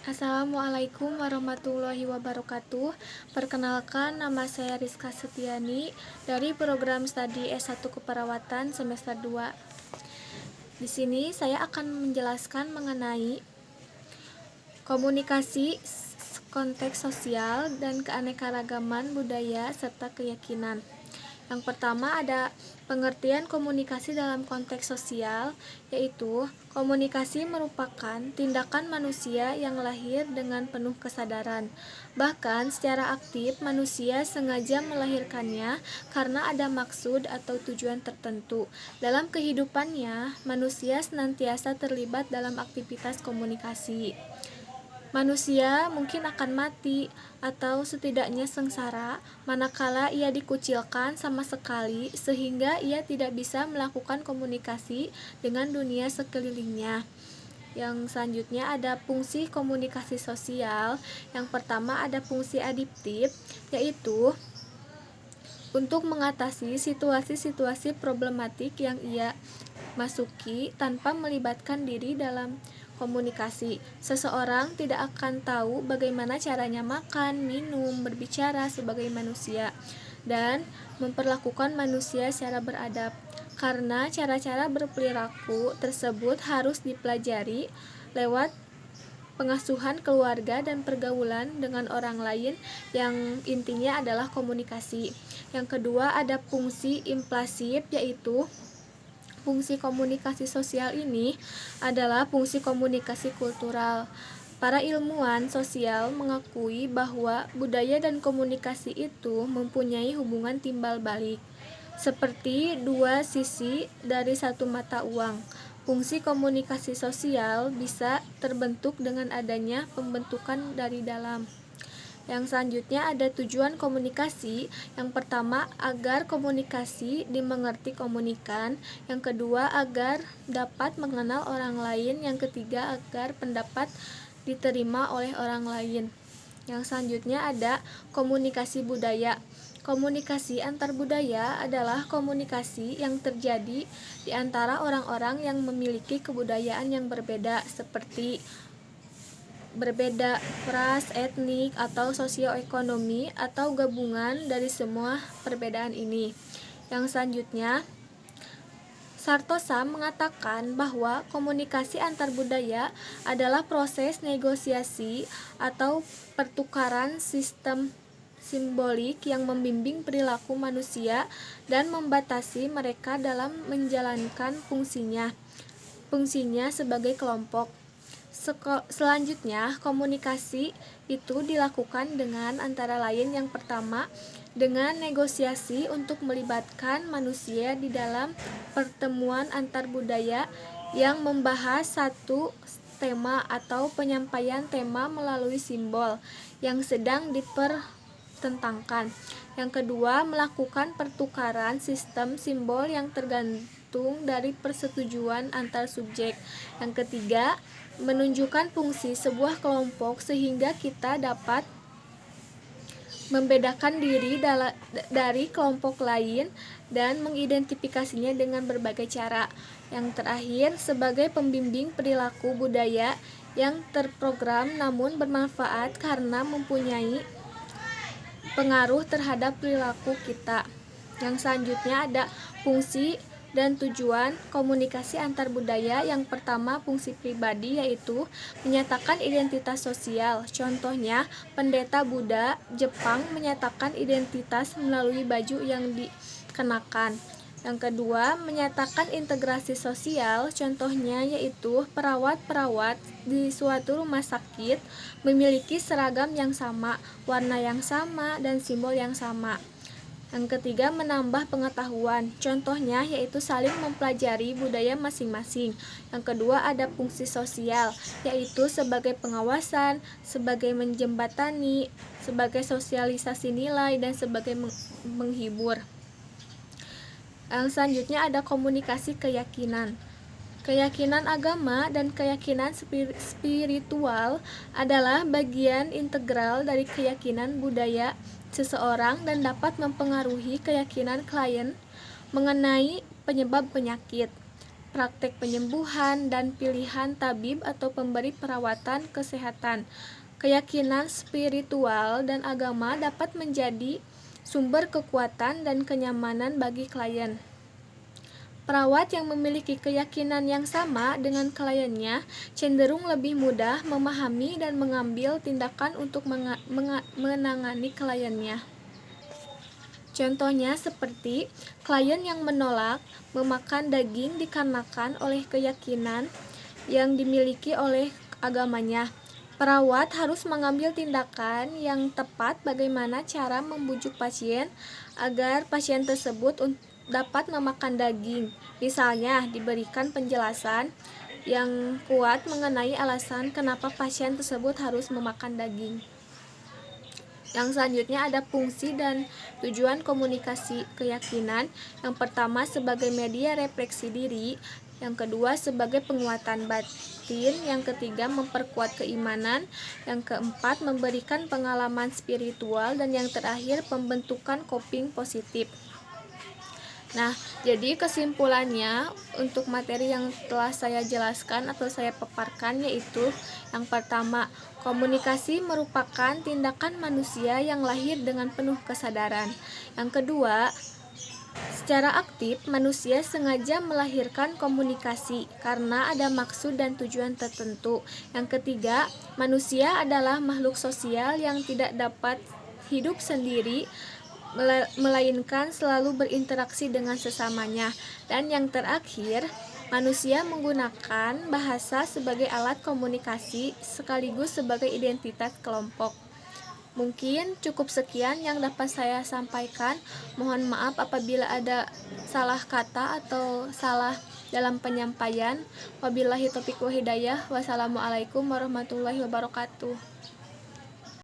Assalamualaikum warahmatullahi wabarakatuh. Perkenalkan, nama saya Rizka Setiani dari program studi S1 Keperawatan semester 2. Di sini saya akan menjelaskan mengenai komunikasi, konteks sosial, dan keanekaragaman budaya serta keyakinan. Yang pertama ada pengertian komunikasi dalam konteks sosial, yaitu komunikasi merupakan tindakan manusia yang lahir dengan penuh kesadaran. Bahkan secara aktif manusia sengaja melahirkannya karena ada maksud atau tujuan tertentu. Dalam kehidupannya, manusia senantiasa terlibat dalam aktivitas komunikasi. Manusia mungkin akan mati atau setidaknya sengsara manakala ia dikucilkan sama sekali sehingga ia tidak bisa melakukan komunikasi dengan dunia sekelilingnya. Yang selanjutnya ada fungsi komunikasi sosial. Yang pertama ada fungsi adiptif, yaitu untuk mengatasi situasi-situasi problematik yang ia masuki tanpa melibatkan diri dalam komunikasi. Seseorang tidak akan tahu bagaimana caranya makan, minum, berbicara sebagai manusia, dan memperlakukan manusia secara beradab. Karena cara-cara berperilaku tersebut harus dipelajari lewat pengasuhan keluarga dan pergaulan dengan orang lain yang intinya adalah komunikasi. Yang kedua ada fungsi implasif, yaitu fungsi komunikasi sosial ini adalah fungsi komunikasi kultural. Para ilmuwan sosial mengakui bahwa budaya dan komunikasi itu mempunyai hubungan timbal balik, seperti dua sisi dari satu mata uang. Fungsi komunikasi sosial bisa terbentuk dengan adanya pembentukan dari dalam. Yang selanjutnya ada tujuan komunikasi. Yang pertama, agar komunikasi dimengerti komunikan. Yang kedua, agar dapat mengenal orang lain. Yang ketiga, agar pendapat diterima oleh orang lain. Yang selanjutnya ada komunikasi budaya. Komunikasi antar budaya adalah komunikasi yang terjadi di antara orang-orang yang memiliki kebudayaan yang berbeda, seperti berbeda ras, etnik, atau sosioekonomi, atau gabungan dari semua perbedaan ini. Yang selanjutnya, Sartosa mengatakan bahwa komunikasi antar budaya adalah proses negosiasi atau pertukaran sistem simbolik yang membimbing perilaku manusia dan membatasi mereka dalam menjalankan fungsinya sebagai kelompok. Selanjutnya, komunikasi itu dilakukan dengan antara lain yang pertama, dengan negosiasi untuk melibatkan manusia di dalam pertemuan antar budaya yang membahas satu tema atau penyampaian tema melalui simbol yang sedang dipertentangkan. Yang kedua, melakukan pertukaran sistem simbol yang tergantung dari persetujuan antar subjek. Yang ketiga, menunjukkan fungsi sebuah kelompok sehingga kita dapat membedakan diri dari kelompok lain dan mengidentifikasinya dengan berbagai cara. Yang terakhir, sebagai pembimbing perilaku budaya yang terprogram namun bermanfaat karena mempunyai pengaruh terhadap perilaku kita. Yang selanjutnya ada fungsi dan tujuan komunikasi antar budaya. Yang pertama, fungsi pribadi, yaitu menyatakan identitas sosial. Contohnya, pendeta Buddha Jepang menyatakan identitas melalui baju yang dikenakan. Yang kedua, menyatakan integrasi sosial. Contohnya yaitu perawat-perawat di suatu rumah sakit memiliki seragam yang sama, warna yang sama, dan simbol yang sama. Yang ketiga, menambah pengetahuan. Contohnya yaitu saling mempelajari budaya masing-masing. Yang kedua, ada fungsi sosial, yaitu sebagai pengawasan, sebagai menjembatani, sebagai sosialisasi nilai, dan sebagai menghibur. Yang selanjutnya ada komunikasi keyakinan. Keyakinan agama dan keyakinan spiritual adalah bagian integral dari keyakinan budaya seseorang dan dapat mempengaruhi keyakinan klien mengenai penyebab penyakit. praktek penyembuhan, dan pilihan tabib atau pemberi perawatan kesehatan. Keyakinan spiritual dan agama dapat menjadi sumber kekuatan dan kenyamanan bagi klien. Perawat yang memiliki keyakinan yang sama dengan kliennya cenderung lebih mudah memahami dan mengambil tindakan untuk menangani kliennya. Contohnya seperti klien yang menolak memakan daging dikarenakan oleh keyakinan yang dimiliki oleh agamanya. Perawat harus mengambil tindakan yang tepat bagaimana cara membujuk pasien agar pasien tersebut dapat memakan daging. Misalnya, diberikan penjelasan yang kuat mengenai alasan kenapa pasien tersebut harus memakan daging. Yang selanjutnya ada fungsi dan tujuan komunikasi keyakinan. Yang pertama sebagai media refleksi diri, yang kedua sebagai penguatan batin, yang ketiga memperkuat keimanan, yang keempat memberikan pengalaman spiritual, dan yang terakhir pembentukan coping positif. Nah, jadi kesimpulannya untuk materi yang telah saya jelaskan atau saya paparkan yaitu yang pertama, komunikasi merupakan tindakan manusia yang lahir dengan penuh kesadaran. Yang kedua, secara aktif manusia sengaja melahirkan komunikasi karena ada maksud dan tujuan tertentu. Yang ketiga, manusia adalah makhluk sosial yang tidak dapat hidup sendiri melainkan selalu berinteraksi dengan sesamanya. Dan yang terakhir, manusia menggunakan bahasa sebagai alat komunikasi sekaligus sebagai identitas kelompok. Mungkin cukup sekian yang dapat saya sampaikan. Mohon maaf apabila ada salah kata atau salah dalam penyampaian. Wabillahi taufiq wal hidayah. Wassalamualaikum warahmatullahi wabarakatuh.